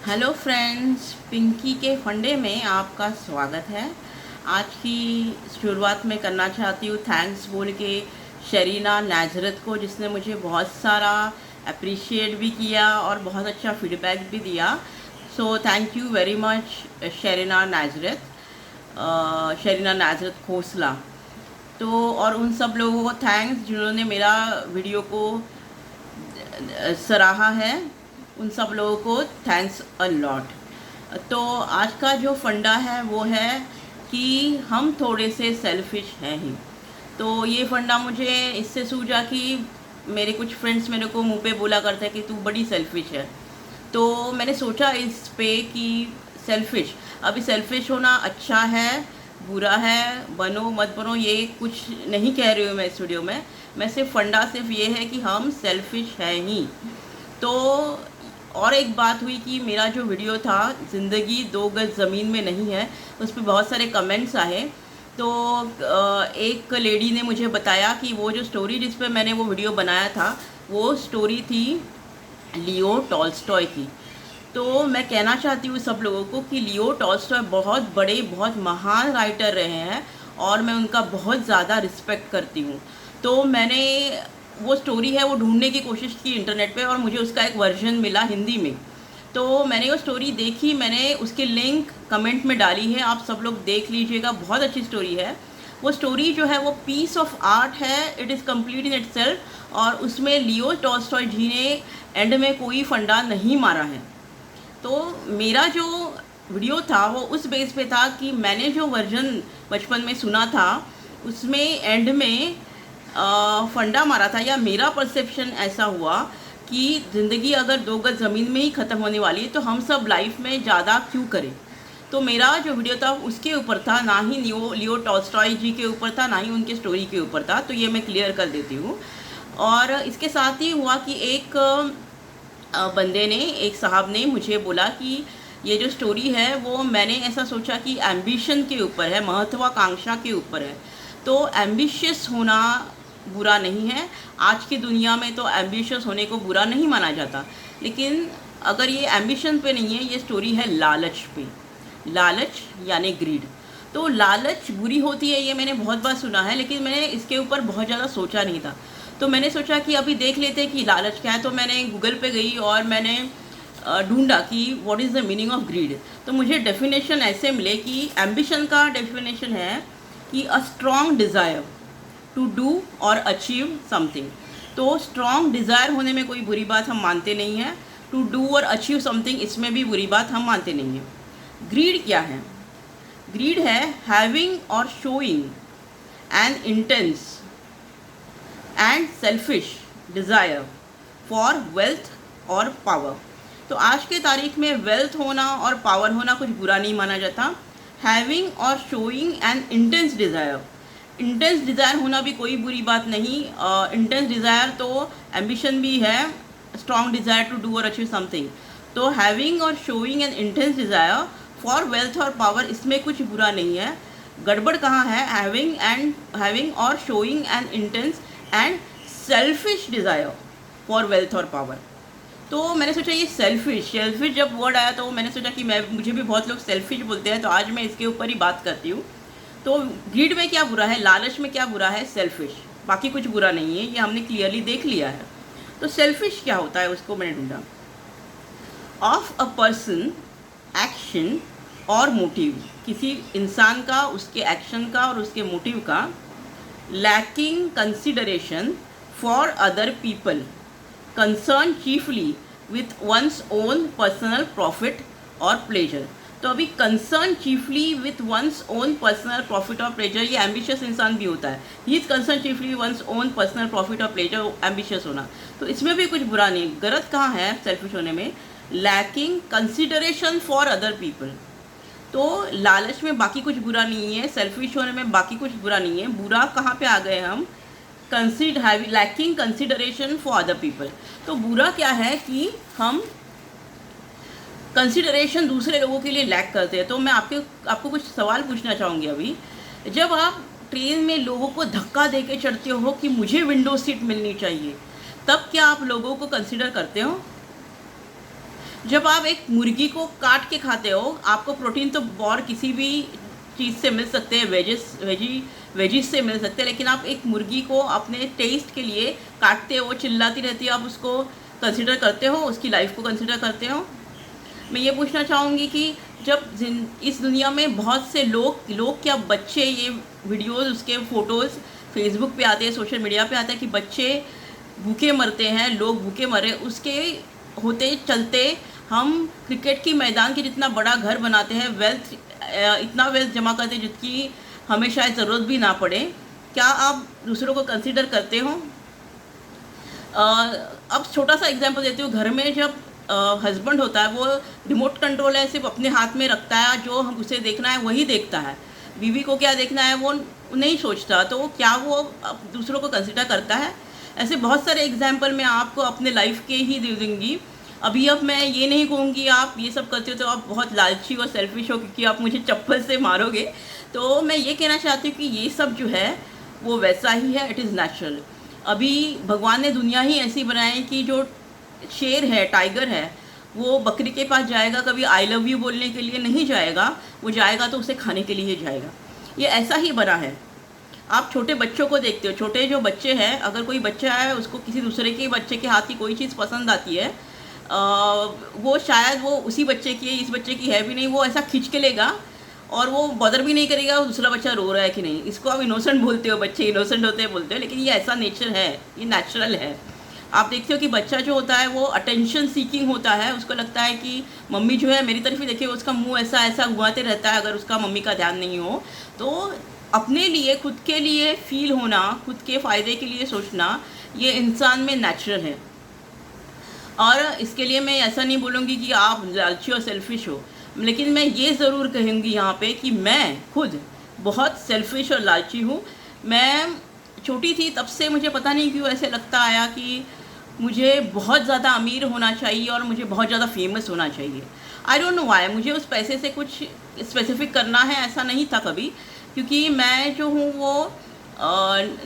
Hello friends, Pinky के फंडे में आपका स्वागत है। आज की शुरुआत में करना चाहती हूँ थैंक्स बोल के शरीना नाजरत को, जिसने मुझे बहुत सारा अप्रिशिएट भी किया और बहुत अच्छा फीडबैक भी दिया। So thank you very much Sharina Nazrat Khosla. तो और उन सब लोगों को थैंक्स जिन्होंने मेरा वीडियो को सराहा है। उन सब लोगों को थैंक्स अ लॉट। तो आज का जो फंडा है वो है कि हम थोड़े से सेल्फिश हैं ही। तो ये फंडा मुझे इससे सूझा कि मेरे कुछ फ्रेंड्स मेरे को मुंह पे बोला करते हैं कि तू बड़ी सेल्फिश है। तो मैंने सोचा इस पे कि सेल्फिश, अभी सेल्फिश होना अच्छा है बुरा है, बनो मत बनो, ये कुछ नहीं कह रही हूँ मैं इस वीडियो में। मैं सिर्फ फंडा सिर्फ ये है कि हम सेल्फिश हैं ही। तो और एक बात हुई कि मेरा जो वीडियो था ज़िंदगी दो गज ज़मीन में नहीं है, उस पर बहुत सारे कमेंट्स आए। तो एक लेडी ने मुझे बताया कि वो जो स्टोरी जिस पे मैंने वो वीडियो बनाया था वो स्टोरी थी लियो टॉल्स्टॉय की। तो मैं कहना चाहती हूँ सब लोगों को कि लियो टॉल्स्टॉय बहुत बड़े बहुत महान राइटर रहे हैं और मैं उनका बहुत ज़्यादा रिस्पेक्ट करती हूँ। तो मैंने वो स्टोरी है वो ढूंढने की कोशिश की इंटरनेट पे और मुझे उसका एक वर्जन मिला हिंदी में। तो मैंने वो स्टोरी देखी, मैंने उसकी लिंक कमेंट में डाली है, आप सब लोग देख लीजिएगा, बहुत अच्छी स्टोरी है। वो स्टोरी जो है वो पीस ऑफ आर्ट है, it is complete in itself. और उसमें लियो टॉल्स्टॉय जी ने एंड में कोई फंडा नहीं मारा है। तो मेरा जो वीडियो था वो उस बेस पे था कि मैंने जो वर्जन बचपन में सुना था उसमें एंड में फंडा मारा था, या मेरा परसेप्शन ऐसा हुआ कि ज़िंदगी अगर दो गज ज़मीन में ही ख़त्म होने वाली है तो हम सब लाइफ में ज़्यादा क्यों करें। तो मेरा जो वीडियो था उसके ऊपर था, ना ही लियो टॉल्स्टॉय जी के ऊपर था, ना ही उनके स्टोरी के ऊपर था। तो ये मैं क्लियर कर देती हूँ। और इसके साथ ही हुआ कि एक बंदे ने, एक साहब ने मुझे बोला कि ये जो स्टोरी है वो मैंने ऐसा सोचा कि एम्बिशन के ऊपर है, महत्वाकांक्षा के ऊपर है। तो एम्बिशियस होना बुरा नहीं है, आज की दुनिया में तो एम्बिशियस होने को बुरा नहीं माना जाता। लेकिन अगर ये एम्बिशन पे नहीं है, ये स्टोरी है लालच पे। लालच यानी ग्रीड। तो लालच बुरी होती है ये मैंने बहुत बार सुना है, लेकिन मैंने इसके ऊपर बहुत ज़्यादा सोचा नहीं था। तो मैंने सोचा कि अभी देख लेते हैं कि लालच क्या है। तो मैंने गूगल पे गई और मैंने ढूंढा कि what is the meaning of greed. तो मुझे डेफिनेशन ऐसे मिले कि एम्बिशन का डेफिनेशन है कि a strong desire to do और अचीव समथिंग। तो स्ट्रॉन्ग डिज़ायर होने में कोई बुरी बात हम मानते नहीं हैं, टू डू और अचीव समथिंग इसमें भी बुरी बात हम मानते नहीं हैं। ग्रीड क्या है? ग्रीड है हैविंग और showing N intense and selfish desire for wealth और पावर। तो आज के तारीख में वेल्थ होना और पावर होना कुछ बुरा नहीं माना जाता। हैविंग और showing N intense desire, intense desire होना भी कोई बुरी बात नहीं। इंटेंस डिज़ायर तो एम्बिशन भी है, स्ट्रॉन्ग डिज़ायर टू डू और अचीव समथिंग। तो हैविंग और showing N intense desire for wealth और पावर, इसमें कुछ बुरा नहीं है। गड़बड़ कहाँ है? हैविंग और showing N intense and selfish desire for wealth और पावर। तो मैंने सोचा ये सेल्फिश जब वर्ड आया तो मैंने सोचा कि मुझे भी बहुत लोग सेल्फिश बोलते हैं, तो आज मैं इसके ऊपर ही बात करती हूँ। तो ग्रीड में क्या बुरा है, लालच में क्या बुरा है? सेल्फिश, बाकी कुछ बुरा नहीं है, ये हमने क्लियरली देख लिया है। तो सेल्फिश क्या होता है उसको मैंने ढूंढा। ऑफ अ पर्सन एक्शन और मोटिव, किसी इंसान का, उसके एक्शन का और उसके मोटिव का, lacking consideration for other people, concern chiefly with one's own personal profit और प्लेजर। तो अभी concern chiefly with one's own personal profit और प्लेजर, ये एम्बिशियस इंसान भी होता है। He is concern chiefly one's own personal profit और प्लेजर, एम्बिशियस होना। तो इसमें भी कुछ बुरा नहीं। गलत कहाँ है सेल्फिश होने में? Lacking consideration for other people. तो लालच में बाकी कुछ बुरा नहीं है, सेल्फिश होने में बाकी कुछ बुरा नहीं है। बुरा कहाँ पे आ गए हम? Lacking consideration for other people. तो बुरा क्या है कि हम कंसिडरेशन दूसरे लोगों के लिए लैक करते हैं। तो मैं आपको कुछ सवाल पूछना चाहूँगी अभी। जब आप ट्रेन में लोगों को धक्का दे के चढ़ते हो कि मुझे विंडो सीट मिलनी चाहिए, तब क्या आप लोगों को कंसिडर करते हो? जब आप एक मुर्गी को काट के खाते हो, आपको प्रोटीन तो और किसी भी चीज़ से मिल सकते हैं, वेजिस से मिल सकते हैं, लेकिन आप एक मुर्गी को अपने टेस्ट के लिए काटते हो, चिल्लाती रहती है, आप उसको कंसिडर करते हो, उसकी लाइफ को कंसिडर करते हो? मैं ये पूछना चाहूँगी कि जब इस दुनिया में बहुत से लोग क्या बच्चे, ये वीडियोस उसके फ़ोटोज़ फेसबुक पे आते हैं, सोशल मीडिया पे आते हैं कि बच्चे भूखे मरते हैं, लोग भूखे मरे, उसके होते चलते हम क्रिकेट की मैदान के जितना बड़ा घर बनाते हैं, इतना वेल्थ जमा करते हैं जिसकी हमें शायद ज़रूरत भी ना पड़े। क्या आप दूसरों को कंसिडर करते हो? अब छोटा सा एग्जांपल देती हूँ। घर में जब हस्बैंड होता है, वो रिमोट कंट्रोल है, सिर्फ अपने हाथ में रखता है, जो हम उसे देखना है वही देखता है, बीवी को क्या देखना है वो नहीं सोचता, तो क्या वो दूसरों को कंसिडर करता है? ऐसे बहुत सारे एग्जाम्पल मैं आपको अपने लाइफ के ही दे दूँगी। अब मैं ये नहीं कहूँगी आप ये सब करते हो तो आप बहुत लालची और सेल्फिश हो, क्योंकि आप मुझे चप्पल से मारोगे। तो मैं ये कहना चाहती हूँ कि ये सब जो है वो वैसा ही है, इट इज़ नेचुरल। अभी भगवान ने दुनिया ही ऐसी बनाई कि जो शेर है, टाइगर है, वो बकरी के पास जाएगा, कभी आई लव यू बोलने के लिए नहीं जाएगा, वो जाएगा तो उसे खाने के लिए जाएगा। ये ऐसा ही बना है। आप छोटे बच्चों को देखते हो, छोटे जो बच्चे हैं, अगर कोई बच्चा है उसको किसी दूसरे के बच्चे के हाथ की कोई चीज़ पसंद आती है, वो शायद वो उसी बच्चे की है, इस बच्चे की है भी नहीं, वो ऐसा खींच के लेगा और वो बदर भी नहीं करेगा दूसरा बच्चा रो रहा है कि नहीं। इसको आप इनोसेंट बोलते हो, बच्चे इनोसेंट होते हैं बोलते हो, लेकिन ये ऐसा नेचर है, ये नेचुरल है। आप देखते हो कि बच्चा जो होता है वो अटेंशन सीकिंग होता है, उसको लगता है कि मम्मी जो है मेरी तरफ ही देखिए, उसका मुंह ऐसा ऐसा घुमाते रहता है अगर उसका मम्मी का ध्यान नहीं हो। तो अपने लिए, खुद के लिए फील होना, खुद के फ़ायदे के लिए सोचना, ये इंसान में नेचुरल है। और इसके लिए मैं ऐसा नहीं बोलूँगी कि आप लालची और सेल्फिश हो, लेकिन मैं ये ज़रूर कहूँगी यहाँ पे कि मैं खुद बहुत सेल्फिश और लालची हूँ। मैं छोटी थी तब से मुझे पता नहीं क्यों ऐसे लगता आया कि मुझे बहुत ज़्यादा अमीर होना चाहिए और मुझे बहुत ज़्यादा फेमस होना चाहिए। आई डोंट नो व्हाई, मुझे उस पैसे से कुछ स्पेसिफिक करना है ऐसा नहीं था कभी, क्योंकि मैं जो हूँ वो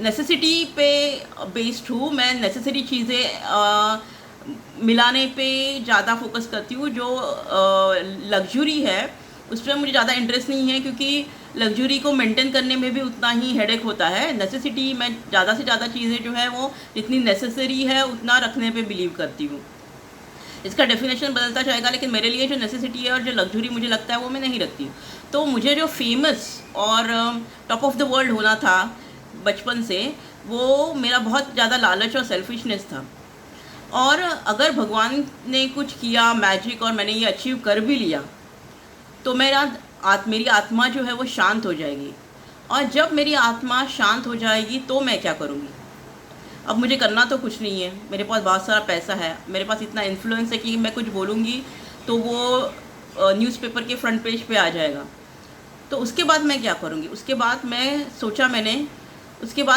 नेसेसिटी पे बेस्ड हूँ। मैं नेसेसरी चीज़ें मिलाने पे ज़्यादा फोकस करती हूँ। जो लग्जरी है उस पर मुझे ज़्यादा इंटरेस्ट नहीं है, क्योंकि लग्जरी को मेंटेन करने में भी उतना ही हेडेक होता है। नेसेसिटी, मैं ज़्यादा से ज़्यादा चीज़ें जो है वो जितनी नेसेसरी है उतना रखने पे बिलीव करती हूँ। इसका डेफिनेशन बदलता जाएगा, लेकिन मेरे लिए जो नेसेसिटी है और जो लग्जरी मुझे लगता है वो मैं नहीं रखती हूँ। तो मुझे जो फेमस और टॉप ऑफ द वर्ल्ड होना था बचपन से, वो मेरा बहुत ज़्यादा लालच और सेल्फिशनेस था। और अगर भगवान ने कुछ किया मैजिक और मैंने ये अचीव कर भी लिया, तो मेरी आत्मा जो है वो शांत हो जाएगी। और जब मेरी आत्मा शांत हो जाएगी तो मैं क्या करूँगी? अब मुझे करना तो कुछ नहीं है, मेरे पास बहुत सारा पैसा है, मेरे पास इतना इन्फ्लुएंस है कि मैं कुछ बोलूँगी तो वो न्यूज़पेपर के फ्रंट पेज पे आ जाएगा। तो उसके बाद मैं क्या करूँगी? उसके बाद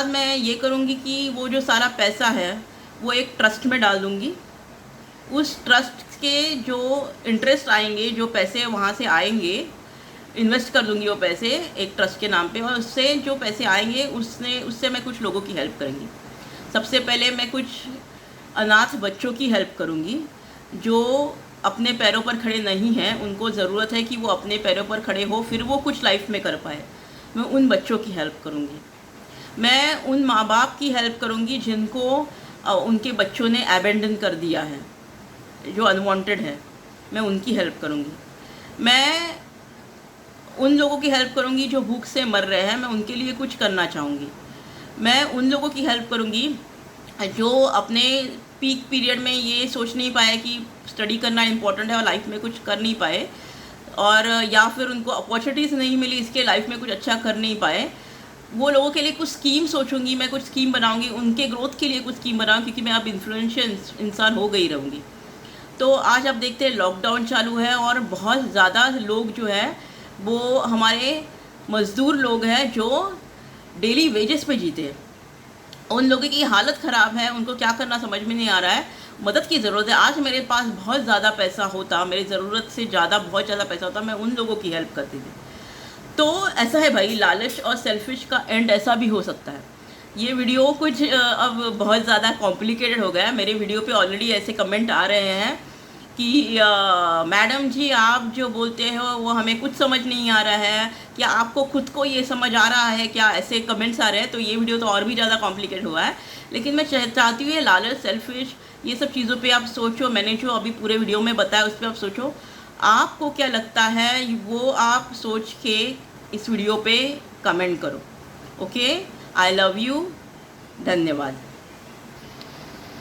मैं ये करूँगी कि वो जो सारा पैसा है वो एक ट्रस्ट में डाल दूँगी। उस ट्रस्ट के जो इंटरेस्ट आएंगे, जो पैसे वहाँ से आएंगे, इन्वेस्ट कर दूँगी वो पैसे एक ट्रस्ट के नाम पे, और उससे जो पैसे आएंगे उससे मैं कुछ लोगों की हेल्प करूँगी। सबसे पहले मैं कुछ अनाथ बच्चों की हेल्प करूँगी जो अपने पैरों पर खड़े नहीं हैं, उनको ज़रूरत है कि वो अपने पैरों पर खड़े हो, फिर वो कुछ लाइफ में कर पाए। मैं उन बच्चों की हेल्प करूँगी। मैं उन माँ बाप की हेल्प करूँगी जिनको उनके बच्चों ने अबेंडन कर दिया है, जो अनवांटेड है, मैं उनकी हेल्प करूँगी। मैं उन लोगों की हेल्प करूँगी जो भूख से मर रहे हैं, मैं उनके लिए कुछ करना चाहूँगी। मैं उन लोगों की हेल्प करूँगी जो अपने पीक पीरियड में ये सोच नहीं पाए कि स्टडी करना इम्पोर्टेंट है और लाइफ में कुछ कर नहीं पाए, और या फिर उनको अपॉर्चुनिटीज़ नहीं मिली इसके लाइफ में कुछ अच्छा कर नहीं पाए। वो लोगों के लिए कुछ स्कीम सोचूंगी, मैं कुछ स्कीम बनाऊंगी, उनके ग्रोथ के लिए कुछ स्कीम बनाऊंगी, क्योंकि मैं अब इन्फ्लुएंशियल इंसान हो गई रहूँगी। तो आज आप देखते हैं लॉकडाउन चालू है और बहुत ज़्यादा लोग जो है वो हमारे मज़दूर लोग हैं जो डेली वेजेस पे जीते हैं। उन लोगों की हालत ख़राब है, उनको क्या करना समझ में नहीं आ रहा है, मदद की ज़रूरत है। आज मेरे पास बहुत ज़्यादा पैसा होता, मेरी ज़रूरत से ज़्यादा बहुत ज़्यादा पैसा होता, मैं उन लोगों की हेल्प करती थी। तो ऐसा है भाई, लालच और सेल्फिश का एंड ऐसा भी हो सकता है। ये वीडियो कुछ अब बहुत ज़्यादा कॉम्प्लिकेटेड हो गया है। मेरे वीडियो पे ऑलरेडी ऐसे कमेंट आ रहे हैं कि मैडम जी आप जो बोलते हो वो हमें कुछ समझ नहीं आ रहा है, क्या आपको खुद को ये समझ आ रहा है क्या, ऐसे कमेंट्स आ रहे हैं। तो ये वीडियो तो और भी ज़्यादा कॉम्प्लिकेट हुआ है, लेकिन मैं चाहती हूँ ये लालच, सेल्फिश, ये सब चीज़ों पे आप सोचो। मैंने जो अभी पूरे वीडियो में बताया उस पर आप सोचो, आपको क्या लगता है वो आप सोच के इस वीडियो पे कमेंट करो। ओके, आई लव यू, धन्यवाद।